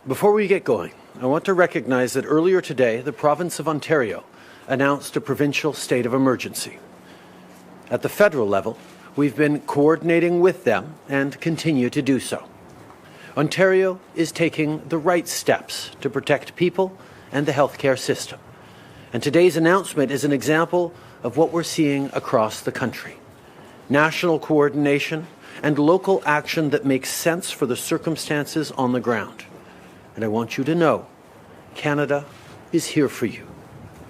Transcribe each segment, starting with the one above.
Before we get going, I want to recognize that earlier today, the province of Ontario announced a provincial state of emergency. At the federal level, we've been coordinating with them and continue to do so. Ontario is taking the right steps to protect people and the healthcare system. And today's announcement is an example of what we're seeing across the country. National coordination and local action that makes sense for the circumstances on the ground. And I want you to know, Canada is here for you,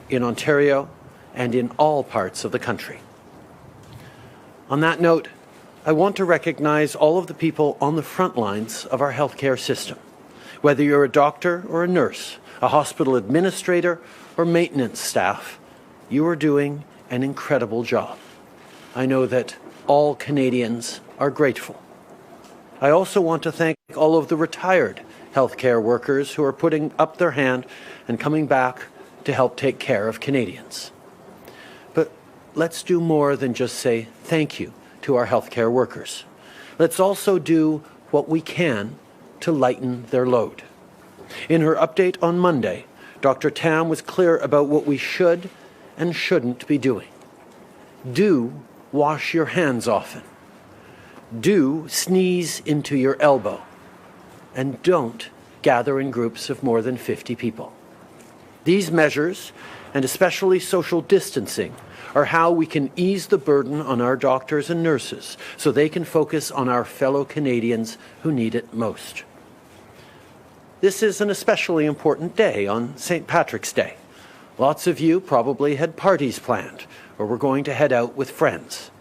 in Ontario and in all parts of the country. On that note, I want to recognize all of the people on the front lines of our healthcare system. Whether you're a doctor or a nurse, a hospital administrator or maintenance staff, you are doing an incredible job. I know that all Canadians are grateful. I also want to thank all of the retired healthcare workers who are putting up their hand and coming back to help take care of Canadians. But let's do more than just say thank you to our healthcare workers. Let's also do what we can to lighten their load. In her update on Monday, Dr. Tam was clear about what we should and shouldn't be doing. Do wash your hands often. Do sneeze into your elbow. And don't gather in groups of more than 50 people. These measures, and especially social distancing, are how we can ease the burden on our doctors and nurses so they can focus on our fellow Canadians who need it most. This is an especially important day on St. Patrick's Day. Lots of you probably had parties planned or were going to head out with friends.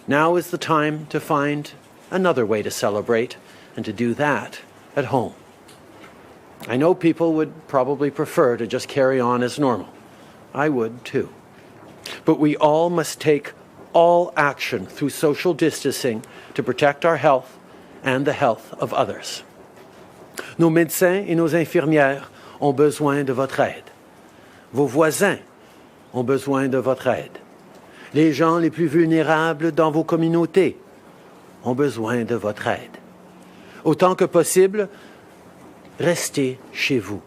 Now is the time to find another way to celebrate and to do that at home. I know people would probably prefer to just carry on as normal. I would too. But we all must take all action through social distancing to protect our health and the health of others. Nos médecins et nos infirmières ont besoin de votre aide. Vos voisins ont besoin de votre aide. Les gens les plus vulnérables dans vos communautés ont besoin de votre aide. Autant que possible, restez chez vous.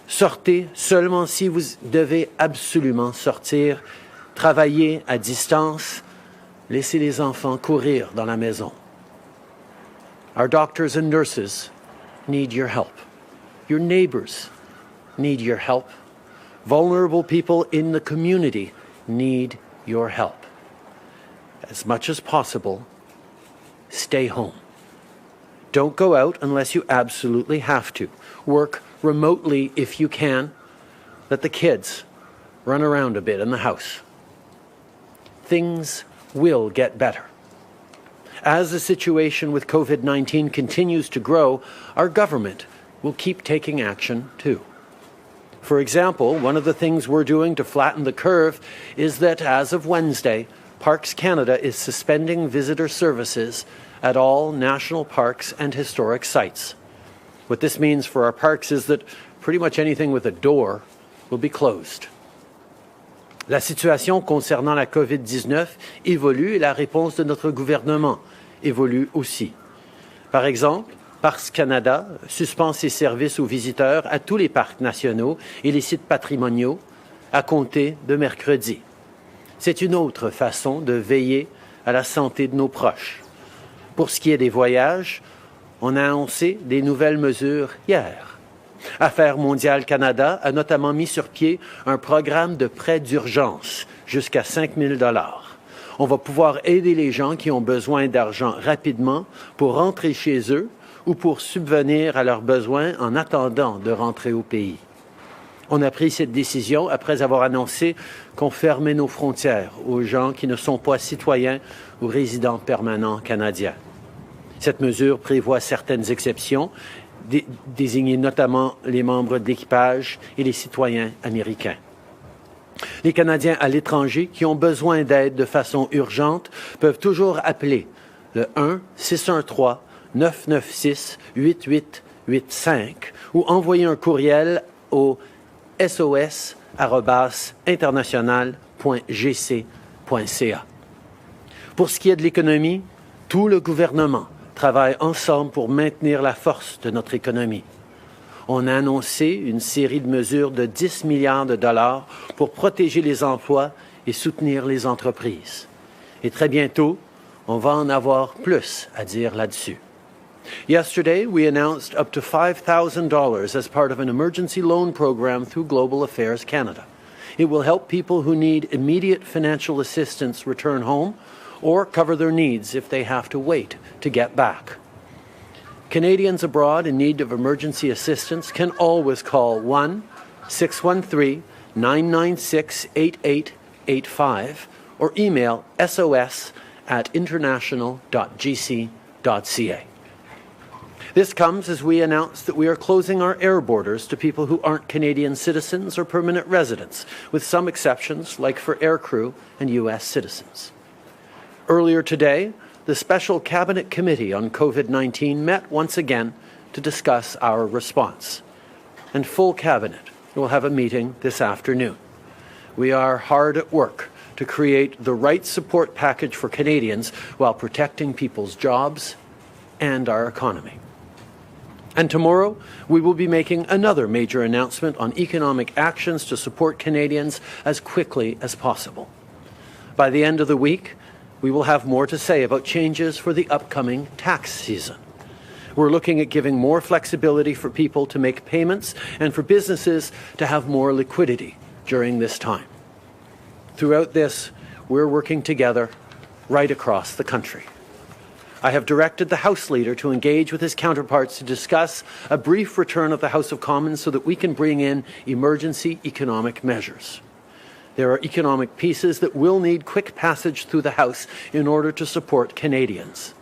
Sortez seulement si vous devez absolument sortir. Travaillez à distance. Laissez les enfants courir dans la maison. Our doctors and nurses need your help. Your neighbors need your help. Vulnerable people in the community need your help. As much as possible, stay home. Don't go out unless you absolutely have to. Work remotely if you can. Let the kids run around a bit in the house. Things will get better. As the situation with COVID-19 continues to grow, our government will keep taking action too. For example, one of the things we're doing to flatten the curve is that as of Wednesday, Parks Canada is suspending visitor services at all national parks and historic sites. What this means for our parks is that pretty much anything with a door will be closed. La situation concernant la COVID-19 évolue et la réponse de notre gouvernement évolue aussi. Par exemple, Parcs Canada suspend ses services aux visiteurs à tous les parcs nationaux et les sites patrimoniaux à compter de mercredi. C'est une autre façon de veiller à la santé de nos proches. Pour ce qui est des voyages, on a annoncé des nouvelles mesures hier. Affaires mondiales Canada a notamment mis sur pied un programme de prêt d'urgence jusqu'à 5 000 $. On va pouvoir aider les gens qui ont besoin d'argent rapidement pour rentrer chez eux ou pour subvenir à leurs besoins en attendant de rentrer au pays. On a pris cette décision après avoir annoncé qu'on fermait nos frontières aux gens qui ne sont pas citoyens ou résidents permanents canadiens. Cette mesure prévoit certaines exceptions, désigner notamment les membres d'équipage et les citoyens américains. Les Canadiens à l'étranger qui ont besoin d'aide de façon urgente peuvent toujours appeler le 1-613-996-8885 ou envoyer un courriel au sos@international.gc.ca. Pour ce qui est de l'économie, tout le gouvernement travaille ensemble pour maintenir la force de notre économie. On a annoncé une série de mesures de 10 milliards de dollars pour protéger les emplois et soutenir les entreprises. Et très bientôt, on va en avoir plus à dire là-dessus. Yesterday, we announced up to $5,000 as part of an emergency loan program through Global Affairs Canada. It will help people who need immediate financial assistance return home or cover their needs if they have to wait to get back. Canadians abroad in need of emergency assistance can always call 1-613-996-8885 or email sos@international.gc.ca. This comes as we announce that we are closing our air borders to people who aren't Canadian citizens or permanent residents, with some exceptions like for aircrew and U.S. citizens. Earlier today, the Special Cabinet Committee on COVID-19 met once again to discuss our response. And full Cabinet will have a meeting this afternoon. We are hard at work to create the right support package for Canadians while protecting people's jobs and our economy. And tomorrow, we will be making another major announcement on economic actions to support Canadians as quickly as possible. By the end of the week, we will have more to say about changes for the upcoming tax season. We're looking at giving more flexibility for people to make payments and for businesses to have more liquidity during this time. Throughout this, we're working together right across the country. I have directed the House Leader to engage with his counterparts to discuss a brief return of the House of Commons so that we can bring in emergency economic measures. There are economic pieces that will need quick passage through the House in order to support Canadians.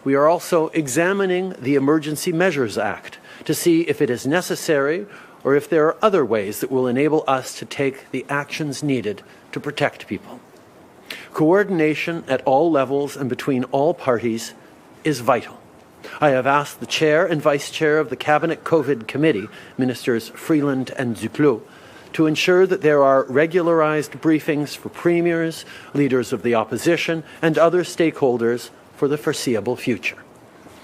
We are also examining the Emergency Measures Act to see if it is necessary or if there are other ways that will enable us to take the actions needed to protect people. Coordination at all levels and between all parties is vital. I have asked the Chair and Vice Chair of the Cabinet COVID Committee, Ministers Freeland and Duclos, to ensure that there are regularized briefings for premiers, leaders of the opposition, and other stakeholders for the foreseeable future.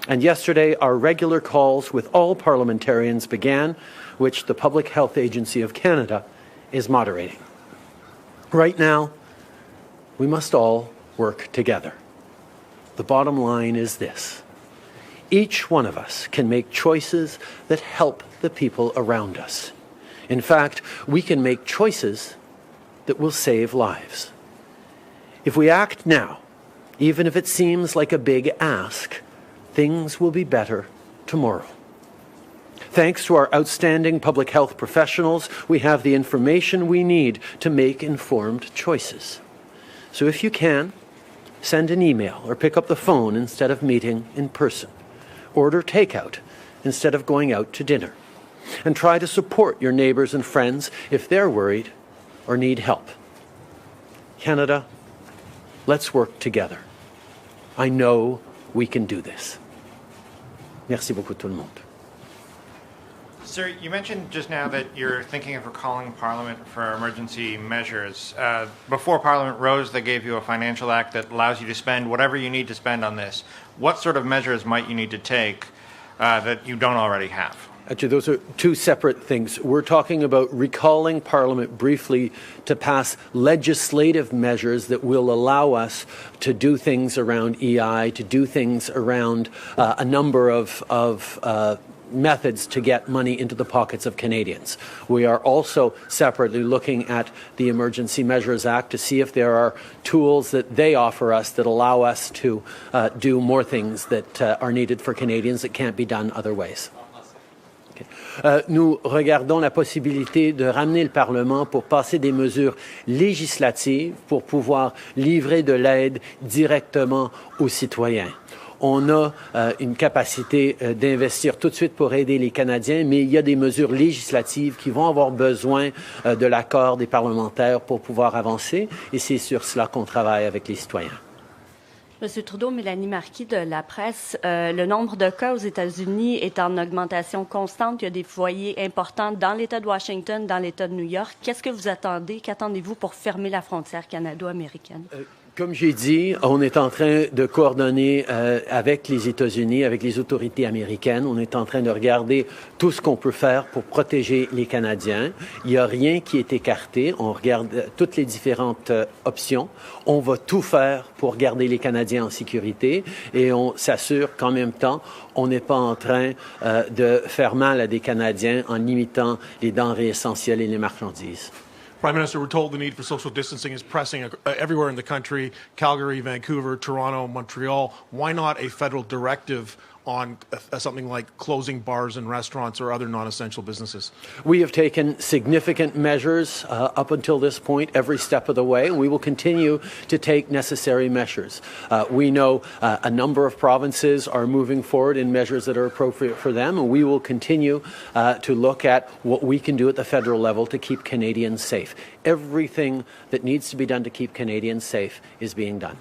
And yesterday, our regular calls with all parliamentarians began, which the Public Health Agency of Canada is moderating. Right now, we must all work together. The bottom line is this: each one of us can make choices that help the people around us. In fact, we can make choices that will save lives. If we act now, even if it seems like a big ask, things will be better tomorrow. Thanks to our outstanding public health professionals, we have the information we need to make informed choices. So if you can, send an email or pick up the phone instead of meeting in person. Order takeout instead of going out to dinner. And try to support your neighbors and friends if they're worried or need help. Canada, let's work together. I know we can do this. Merci beaucoup tout le monde. Sir, you mentioned just now that you're thinking of recalling Parliament for emergency measures. Before Parliament rose, they gave you a financial act that allows you to spend whatever you need to spend on this. What sort of measures might you need to take that you don't already have? Actually, those are two separate things. We're talking about recalling Parliament briefly to pass legislative measures that will allow us to do things around EI, to do things around a number of methods to get money into the pockets of Canadians. We are also separately looking at the Emergency Measures Act to see if there are tools that they offer us that allow us to do more things that are needed for Canadians that can't be done other ways. Nous regardons la possibilité de ramener le Parlement pour passer des mesures législatives pour pouvoir livrer de l'aide directement aux citoyens. On a une capacité d'investir tout de suite pour aider les Canadiens, mais il y a des mesures législatives qui vont avoir besoin de l'accord des parlementaires pour pouvoir avancer, et c'est sur cela qu'on travaille avec les citoyens. Monsieur Trudeau, Mélanie Marquis de La Presse, le nombre de cas aux États-Unis est en augmentation constante. Il y a des foyers importants dans l'État de Washington, dans l'État de New York. Qu'est-ce que vous attendez? Qu'attendez-vous pour fermer la frontière canado-américaine? Comme j'ai dit, on est en train de coordonner avec les États-Unis, avec les autorités américaines. On est en train de regarder tout ce qu'on peut faire pour protéger les Canadiens. Il n'y a rien qui est écarté. On regarde toutes les différentes options. On va tout faire pour garder les Canadiens en sécurité et on s'assure qu'en même temps, on n'est pas en train de faire mal à des Canadiens en limitant les denrées essentielles et les marchandises. Prime Minister, we're told the need for social distancing is pressing everywhere in the country, Calgary, Vancouver, Toronto, Montreal. Why not a federal directive on something like closing bars and restaurants or other non-essential businesses? We have taken significant measures up until this point, every step of the way, and we will continue to take necessary measures. We know a number of provinces are moving forward in measures that are appropriate for them, and we will continue to look at what we can do at the federal level to keep Canadians safe. Everything that needs to be done to keep Canadians safe is being done.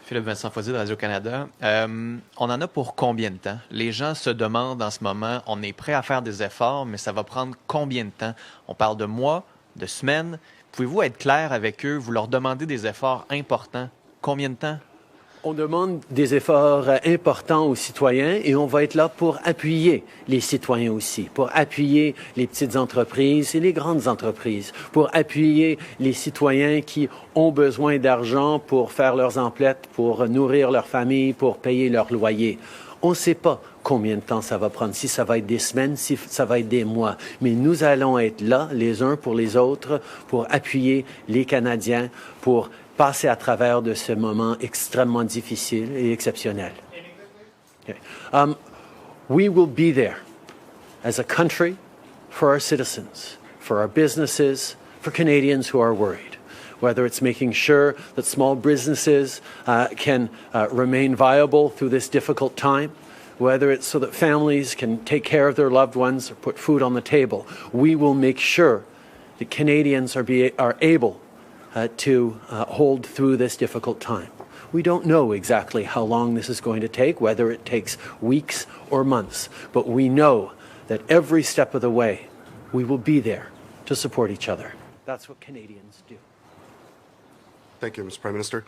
Philippe Vincent Foisy de Radio-Canada. On en a pour combien de temps? Les gens se demandent en ce moment, on est prêt à faire des efforts, mais ça va prendre combien de temps? On parle de mois, de semaines. Pouvez-vous être clair avec eux? Vous leur demandez des efforts importants. Combien de temps? On demande des efforts importants aux citoyens et on va être là pour appuyer les citoyens aussi, pour appuyer les petites entreprises et les grandes entreprises, pour appuyer les citoyens qui ont besoin d'argent pour faire leurs emplettes, pour nourrir leur famille, pour payer leur loyer. On ne sait pas combien de temps ça va prendre, si ça va être des semaines, si ça va être des mois. Mais nous allons être là, les uns pour les autres, pour appuyer les Canadiens, pour passer à travers de ce moment extrêmement difficile et exceptionnel. Okay. We will be there as a country for our citizens, for our businesses, for Canadians who are worried. Whether it's making sure that small businesses can remain viable through this difficult time, whether it's so that families can take care of their loved ones or put food on the table, we will make sure that Canadians are able to hold through this difficult time. We don't know exactly how long this is going to take, whether it takes weeks or months, but we know that every step of the way, we will be there to support each other. That's what Canadians do. Thank you, Mr. Prime Minister.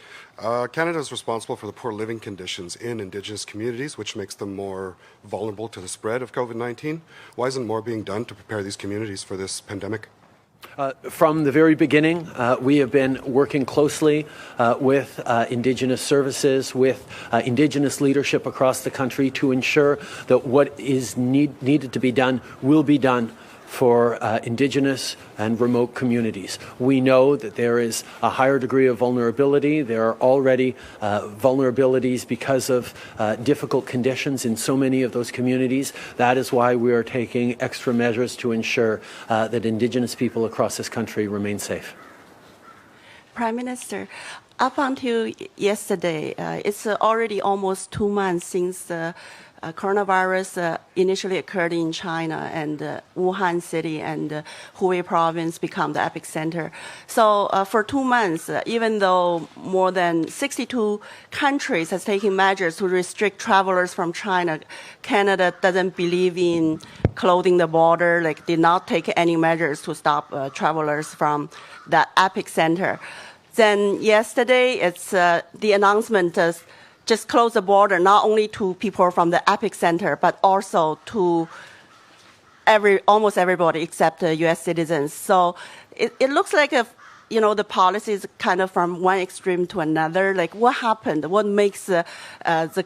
Canada is responsible for the poor living conditions in Indigenous communities, which makes them more vulnerable to the spread of COVID-19. Why isn't more being done to prepare these communities for this pandemic? From the very beginning, we have been working closely with Indigenous services, with Indigenous leadership across the country to ensure that what is needed to be done will be done for Indigenous and remote communities. We know that there is a higher degree of vulnerability. There are already vulnerabilities because of difficult conditions in so many of those communities. That is why we are taking extra measures to ensure that Indigenous people across this country remain safe. Prime Minister, up until yesterday, it's already almost 2 months since the coronavirus initially occurred in China, and Wuhan city and Hubei province become the epicenter. So for 2 months, even though more than 62 countries has taken measures to restrict travelers from China, Canada doesn't believe in closing the border, did not take any measures to stop travelers from the epicenter. Then yesterday, it's the announcement just close the border, not only to people from the epicenter, but also to almost everybody except U.S. citizens. So it looks like the policy is kind of from one extreme to another. What happened? What makes the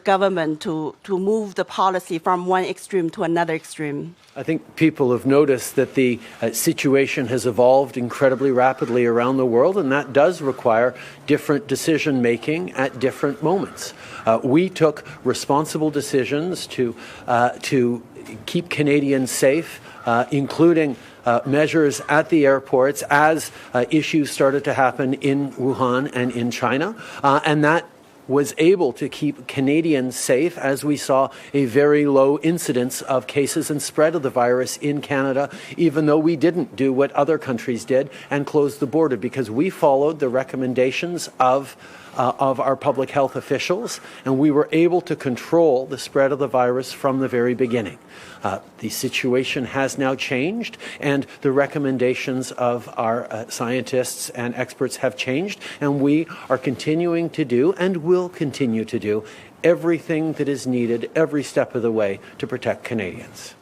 government to move the policy from one extreme to another extreme? I think people have noticed that the situation has evolved incredibly rapidly around the world, and that does require different decision-making at different moments. We took responsible decisions to keep Canadians safe, including measures at the airports as issues started to happen in Wuhan and in China, and that was able to keep Canadians safe as we saw a very low incidence of cases and spread of the virus in Canada, even though we didn't do what other countries did and close the border, because we followed the recommendations of of our public health officials, and we were able to control the spread of the virus from the very beginning. The situation has now changed, and the recommendations of our scientists and experts have changed, and we are continuing to do and will continue to do everything that is needed every step of the way to protect Canadians.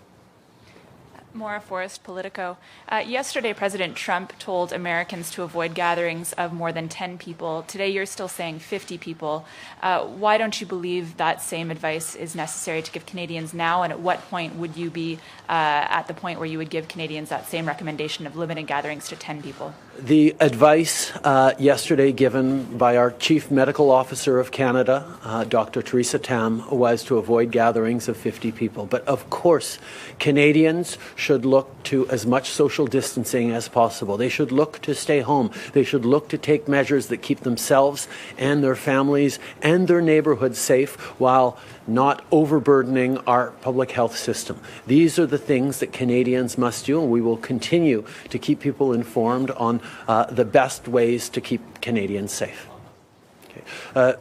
Maura Forrest, Politico. Yesterday, President Trump told Americans to avoid gatherings of more than 10 people. Today, you're still saying 50 people. Why don't you believe that same advice is necessary to give Canadians now? And at what point would you be at the point where you would give Canadians that same recommendation of limiting gatherings to 10 people? The advice yesterday given by our Chief Medical Officer of Canada, Dr. Theresa Tam, was to avoid gatherings of 50 people. But of course, Canadians should look to as much social distancing as possible. They should look to stay home. They should look to take measures that keep themselves and their families and their neighborhoods safe while not overburdening our public health system. These are the things that Canadians must do, and we will continue to keep people informed on the best ways to keep Canadians safe. Okay.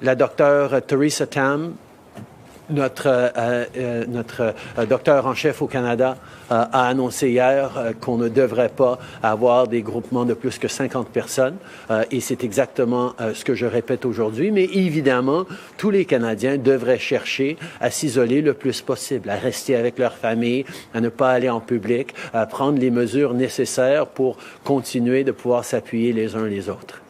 La docteure Theresa Tam, notre docteur en chef au Canada, a annoncé hier qu'on ne devrait pas avoir des groupements de plus que 50 personnes. Et c'est exactement ce que je répète aujourd'hui. Mais évidemment, tous les Canadiens devraient chercher à s'isoler le plus possible, à rester avec leur famille, à ne pas aller en public, à prendre les mesures nécessaires pour continuer de pouvoir s'appuyer les uns les autres.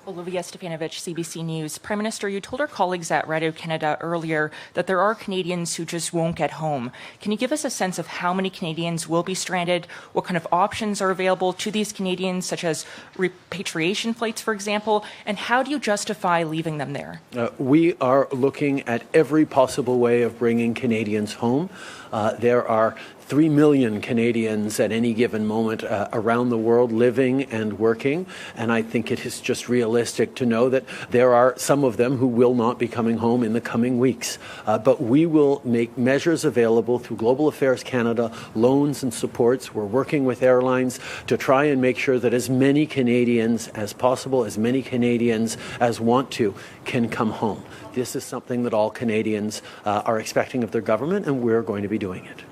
Olivia Stefanovich, CBC News. Prime Minister, you told our colleagues at Radio Canada earlier that there are Canadians who just won't get home. Can you give us a sense of how many Canadians will be stranded? What kind of options are available to these Canadians, such as repatriation flights, for example? And how do you justify leaving them there? We are looking at every possible way of bringing Canadians home. There are 3 million Canadians at any given moment around the world living and working, and I think it is just realistic to know that there are some of them who will not be coming home in the coming weeks. But we will make measures available through Global Affairs Canada, loans and supports. We're working with airlines to try and make sure that as many Canadians as possible, as many Canadians as want to, can come home. This is something that all Canadians are expecting of their government, and we're going to be doing it.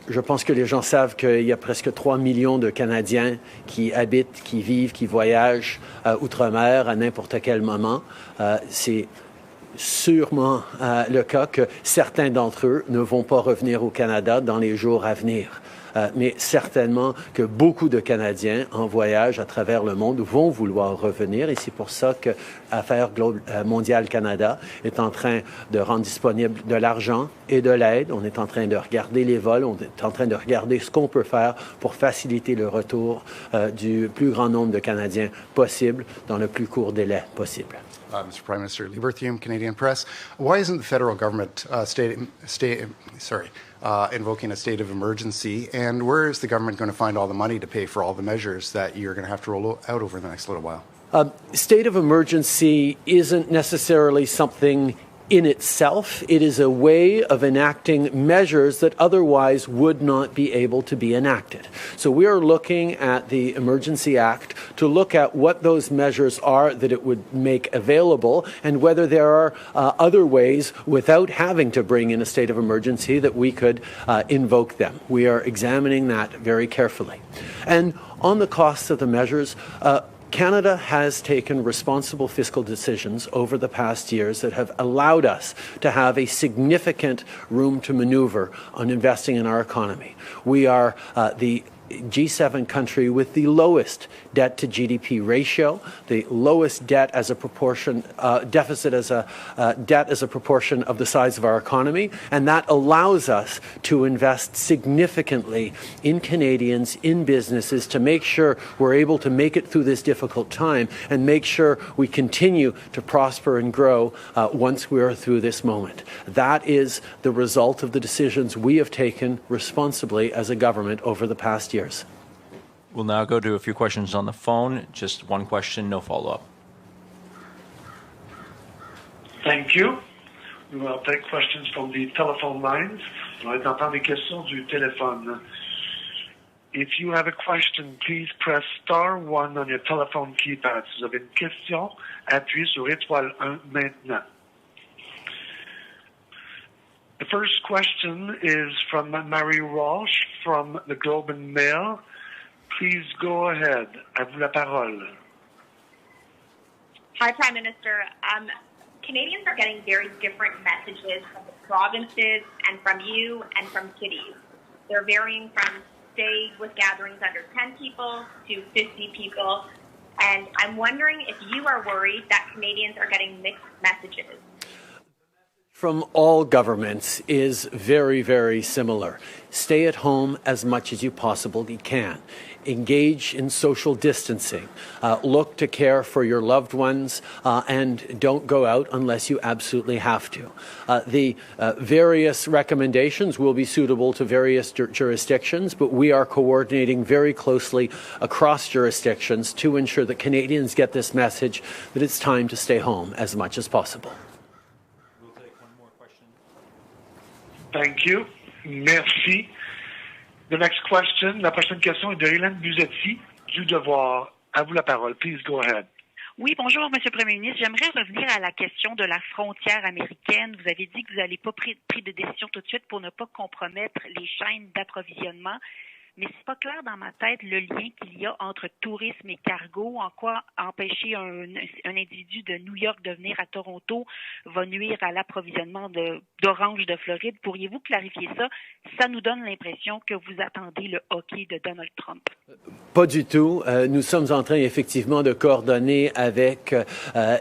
Je pense que les gens savent qu'il y a presque 3 millions de Canadiens qui habitent, qui vivent, qui voyagent outre-mer à n'importe quel moment. C'est sûrement le cas que certains d'entre eux ne vont pas revenir au Canada dans les jours à venir. Mais certainement que beaucoup de Canadiens en voyage à travers le monde vont vouloir revenir, et c'est pour ça que Affaires mondiales Canada est en train de rendre disponible de l'argent et de l'aide. On est en train de regarder les vols, on est en train de regarder ce qu'on peut faire pour faciliter le retour du plus grand nombre de Canadiens possible dans le plus court délai possible. Mr. Prime Minister, Liberthium, Canadian Press. Why isn't the federal government invoking a state of emergency? And where is the government going to find all the money to pay for all the measures that you're going to have to roll out over the next little while? State of emergency isn't necessarily something in itself. It is a way of enacting measures that otherwise would not be able to be enacted. So we are looking at the Emergency Act to look at what those measures are that it would make available and whether there are other ways without having to bring in a state of emergency that we could invoke them. We are examining that very carefully. And on the costs of the measures, Canada has taken responsible fiscal decisions over the past years that have allowed us to have a significant room to maneuver on investing in our economy. We are the G7 country with the lowest debt to GDP ratio, the lowest debt as a proportion, deficit as a debt as a proportion of the size of our economy, and that allows us to invest significantly in Canadians, in businesses, to make sure we're able to make it through this difficult time and make sure we continue to prosper and grow once we are through this moment. That is the result of the decisions we have taken responsibly as a government over the past years. We'll now go to a few questions on the phone. Just one question, no follow-up. Thank you. We will take questions from the telephone lines. On va entendre des questions du téléphone. If you have a question, please press star 1 on your telephone keypad. Si vous avez une question, appuyez sur étoile 1 maintenant. The first question is from Mary Walsh from the Globe and Mail. Please go ahead. À vous la parole. Hi, Prime Minister. Canadians are getting very different messages from the provinces and from you and from cities. They're varying from stay with gatherings under 10 people to 50 people. And I'm wondering if you are worried that Canadians are getting mixed messages. From all governments is very, very similar. Stay at home as much as you possibly can. Engage in social distancing. Look to care for your loved ones and don't go out unless you absolutely have to. The various recommendations will be suitable to various jurisdictions, but we are coordinating very closely across jurisdictions to ensure that Canadians get this message that it's time to stay home as much as possible. Thank you. Merci. The next question, la prochaine question est de Hélène Buzetti du Devoir. À vous la parole. Please go ahead. Oui, bonjour, M. le Premier ministre. J'aimerais revenir à la question de la frontière américaine. Vous avez dit que vous n'allez pas pris de décision tout de suite pour ne pas compromettre les chaînes d'approvisionnement. Mais c'est pas clair dans ma tête le lien qu'il y a entre tourisme et cargo. En quoi empêcher un individu de New York de venir à Toronto va nuire à l'approvisionnement d'oranges de Floride. Pourriez-vous clarifier ça? Ça nous donne l'impression que vous attendez le hockey de Donald Trump. Pas du tout. Nous sommes en train effectivement de coordonner avec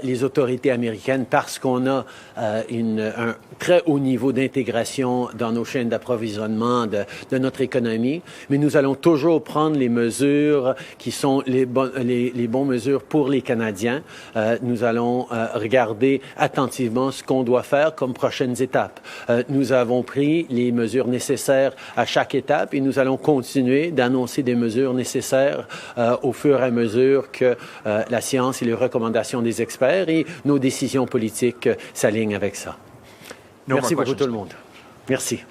les autorités américaines parce qu'on a un très haut niveau d'intégration dans nos chaînes d'approvisionnement de notre économie. Mais nous allons toujours prendre les mesures qui sont les bonnes mesures pour les Canadiens. Nous allons regarder attentivement ce qu'on doit faire comme prochaines étapes. Nous avons pris les mesures nécessaires à chaque étape et nous allons continuer d'annoncer des mesures nécessaires au fur et à mesure que la science et les recommandations des experts et nos décisions politiques s'alignent avec ça. Merci beaucoup tout le monde. Merci.